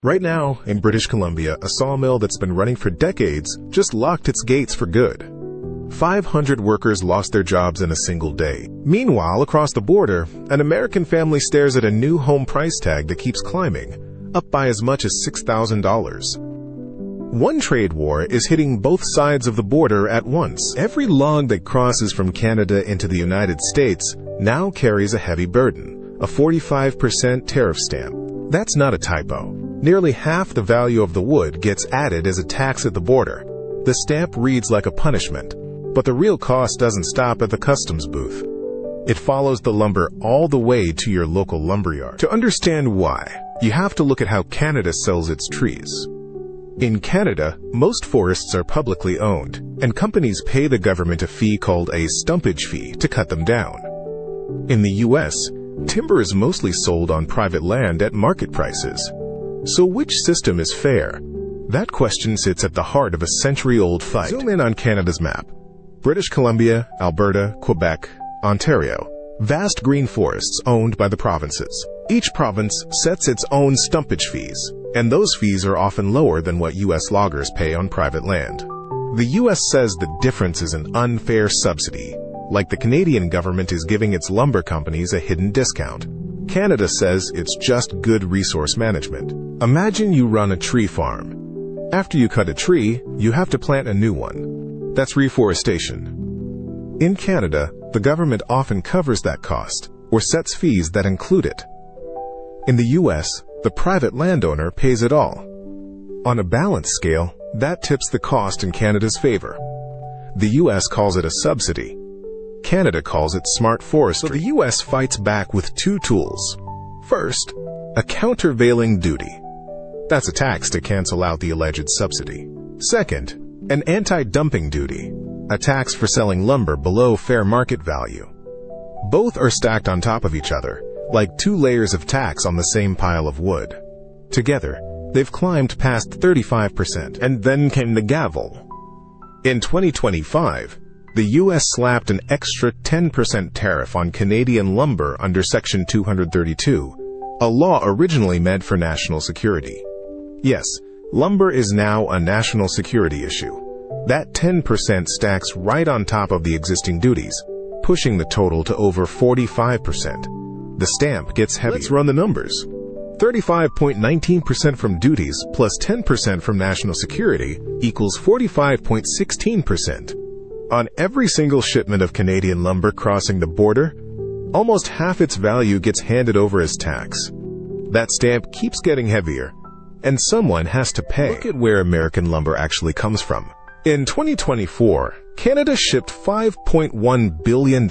Right now, in British Columbia, a sawmill that's been running for decades just locked its gates for good. 500 workers lost their jobs in a single day. Meanwhile, across the border, an American family stares at a new home price tag that keeps climbing, up by as much as $6,000. One trade war is hitting both sides of the border at once. Every log that crosses from Canada into the United States now carries a heavy burden, a 45% tariff stamp. That's not a typo. Nearly half the value of the wood gets added as a tax at the border. The stamp reads like a punishment, but the real cost doesn't stop at the customs booth. It follows the lumber all the way to your local lumberyard. To understand why, you have to look at how Canada sells its trees. In Canada, most forests are publicly owned, and companies pay the government a fee called a stumpage fee to cut them down. In the US, timber is mostly sold on private land at market prices. So which system is fair? That question sits at the heart of a century-old fight. Zoom in on Canada's map. British Columbia, Alberta, Quebec, Ontario. Vast green forests owned by the provinces. Each province sets its own stumpage fees, and those fees are often lower than what US loggers pay on private land. The US says the difference is an unfair subsidy, like the Canadian government is giving its lumber companies a hidden discount. Canada says it's just good resource management. Imagine you run a tree farm. After you cut a tree, you have to plant a new one. That's reforestation. In Canada, the government often covers that cost, or sets fees that include it. In the US, the private landowner pays it all. On a balanced scale, that tips the cost in Canada's favor. The US calls it a subsidy. Canada calls it smart forestry. So the US fights back with two tools. First, a countervailing duty. That's a tax to cancel out the alleged subsidy. Second, an anti-dumping duty, a tax for selling lumber below fair market value. Both are stacked on top of each other, like two layers of tax on the same pile of wood. Together, they've climbed past 35%, and then came the gavel. In 2025, the U.S. slapped an extra 10% tariff on Canadian lumber under Section 232, a law originally meant for national security. Yes, lumber is now a national security issue. That 10% stacks right on top of the existing duties, pushing the total to over 45%. The stamp gets heavy. Let's run the numbers. 35.19% from duties plus 10% from national security equals 45.16%. On every single shipment of Canadian lumber crossing the border, almost half its value gets handed over as tax. That stamp keeps getting heavier, and someone has to pay. Look at where American lumber actually comes from. In 2024, Canada shipped $5.1 billion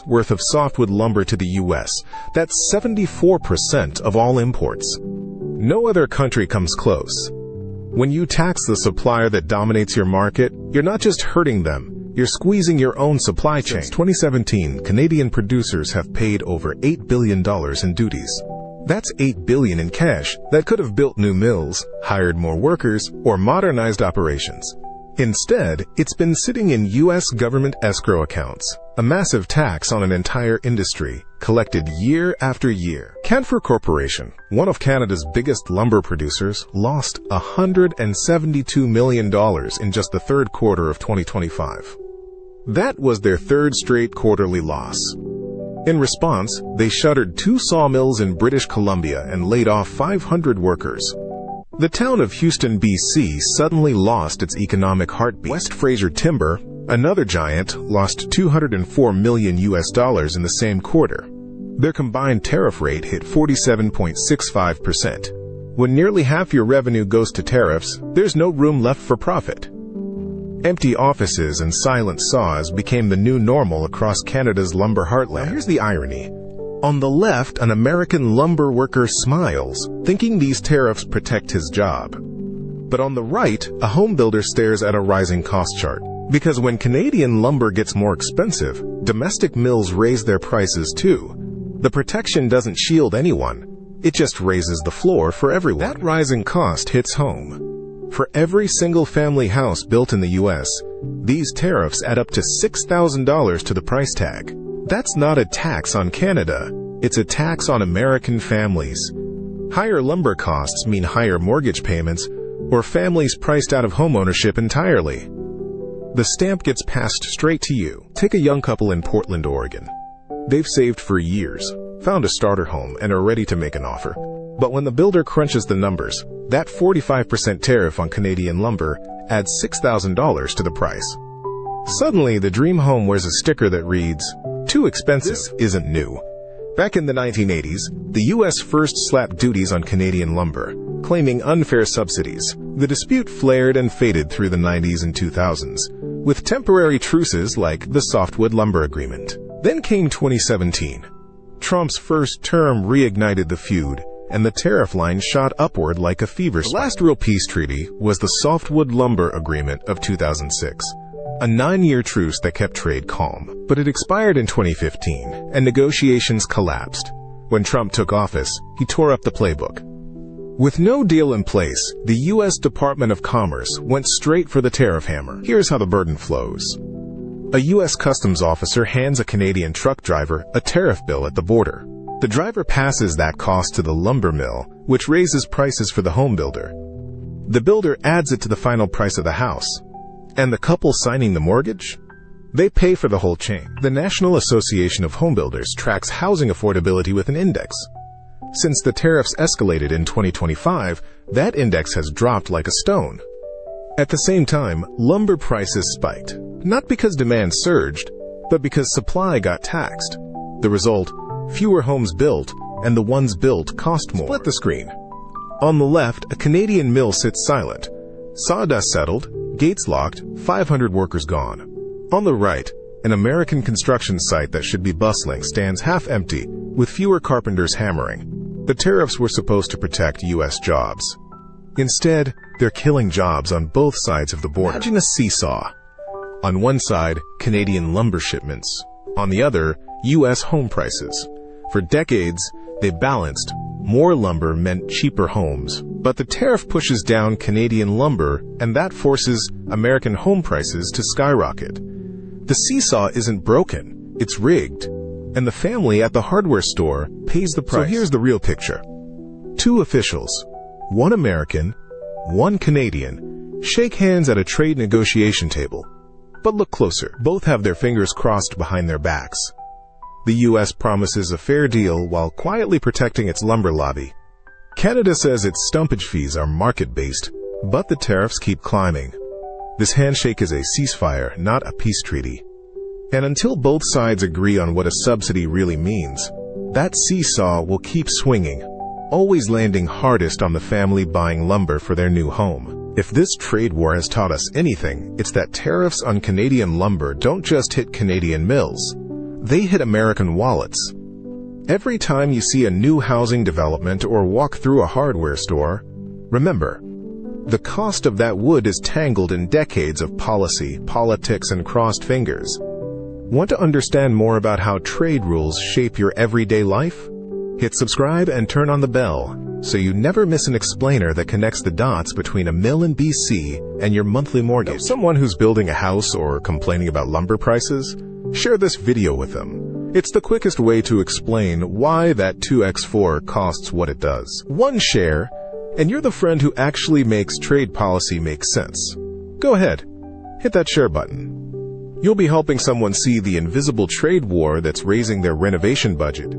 worth of softwood lumber to the U.S. That's 74% of all imports. No other country comes close. When you tax the supplier that dominates your market, you're not just hurting them, you're squeezing your own supply chain. Since 2017, Canadian producers have paid over $8 billion in duties. That's $8 billion in cash that could have built new mills, hired more workers, or modernized operations. Instead, it's been sitting in U.S. government escrow accounts, a massive tax on an entire industry, collected year after year. Canfor Corporation, one of Canada's biggest lumber producers, lost $172 million in just the third quarter of 2025. That was their third straight quarterly loss. In response, they shuttered 2 sawmills in British Columbia and laid off 500 workers. The town of Houston, BC suddenly lost its economic heartbeat. West Fraser Timber, another giant, lost $204 million in the same quarter. Their combined tariff rate hit 47.65%. When nearly half your revenue goes to tariffs, there's no room left for profit. Empty offices and silent saws became the new normal across Canada's lumber heartland. Now here's the irony. On the left, an American lumber worker smiles, thinking these tariffs protect his job. But on the right, a home builder stares at a rising cost chart. Because when Canadian lumber gets more expensive, domestic mills raise their prices too. The protection doesn't shield anyone. It just raises the floor for everyone. That rising cost hits home. For every single-family house built in the U.S., these tariffs add up to $6,000 to the price tag. That's not a tax on Canada. It's a tax on American families. Higher lumber costs mean higher mortgage payments or families priced out of homeownership entirely. The stamp gets passed straight to you. Take a young couple in Portland, Oregon. They've saved for years, found a starter home, and are ready to make an offer. But when the builder crunches the numbers, that 45% tariff on Canadian lumber adds $6,000 to the price. Suddenly, the dream home wears a sticker that reads, "Too expensive." This isn't new. Back in the 1980s, the U.S. first slapped duties on Canadian lumber, claiming unfair subsidies. The dispute flared and faded through the 90s and 2000s, with temporary truces like the Softwood Lumber Agreement. Then came 2017. Trump's first term reignited the feud, and the tariff line shot upward like a fever spike. The last real peace treaty was the Softwood Lumber Agreement of 2006. A 9-year truce that kept trade calm, but it expired in 2015, and negotiations collapsed. When Trump took office, he tore up the playbook. With no deal in place, the U.S. Department of Commerce went straight for the tariff hammer. Here's how the burden flows. A U.S. Customs officer hands a Canadian truck driver a tariff bill at the border. The driver passes that cost to the lumber mill, which raises prices for the home builder. The builder adds it to the final price of the house. And the couple signing the mortgage? They pay for the whole chain. The National Association of Home Builders tracks housing affordability with an index. Since the tariffs escalated in 2025, that index has dropped like a stone. At the same time, lumber prices spiked, not because demand surged, but because supply got taxed. The result, fewer homes built, and the ones built cost more. Split the screen. On the left, a Canadian mill sits silent. Sawdust settled, gates locked, 500 workers gone. On the right, an American construction site that should be bustling stands half empty, with fewer carpenters hammering. The tariffs were supposed to protect U.S. jobs. Instead, they're killing jobs on both sides of the border. Imagine a seesaw. On one side, Canadian lumber shipments. On the other, U.S. home prices. For decades, they balanced. More lumber meant cheaper homes. But the tariff pushes down Canadian lumber, and that forces American home prices to skyrocket. The seesaw isn't broken, it's rigged. And the family at the hardware store pays the price. So here's the real picture. 2 officials, one American, one Canadian, shake hands at a trade negotiation table. But look closer. Both have their fingers crossed behind their backs. The U.S. promises a fair deal while quietly protecting its lumber lobby. Canada says its stumpage fees are market-based, but the tariffs keep climbing. This handshake is a ceasefire, not a peace treaty. And until both sides agree on what a subsidy really means, that seesaw will keep swinging, always landing hardest on the family buying lumber for their new home. If this trade war has taught us anything, it's that tariffs on Canadian lumber don't just hit Canadian mills. They hit American wallets. Every time you see a new housing development or walk through a hardware store, remember, the cost of that wood is tangled in decades of policy, politics, and crossed fingers. Want to understand more about how trade rules shape your everyday life? Hit subscribe and turn on the bell so you never miss an explainer that connects the dots between a mill in BC and your monthly mortgage. Know someone who's building a house or complaining about lumber prices? Share this video with them. It's the quickest way to explain why that 2x4 costs what it does. One share, and you're the friend who actually makes trade policy make sense. Go ahead, hit that share button. You'll be helping someone see the invisible trade war that's raising their renovation budget.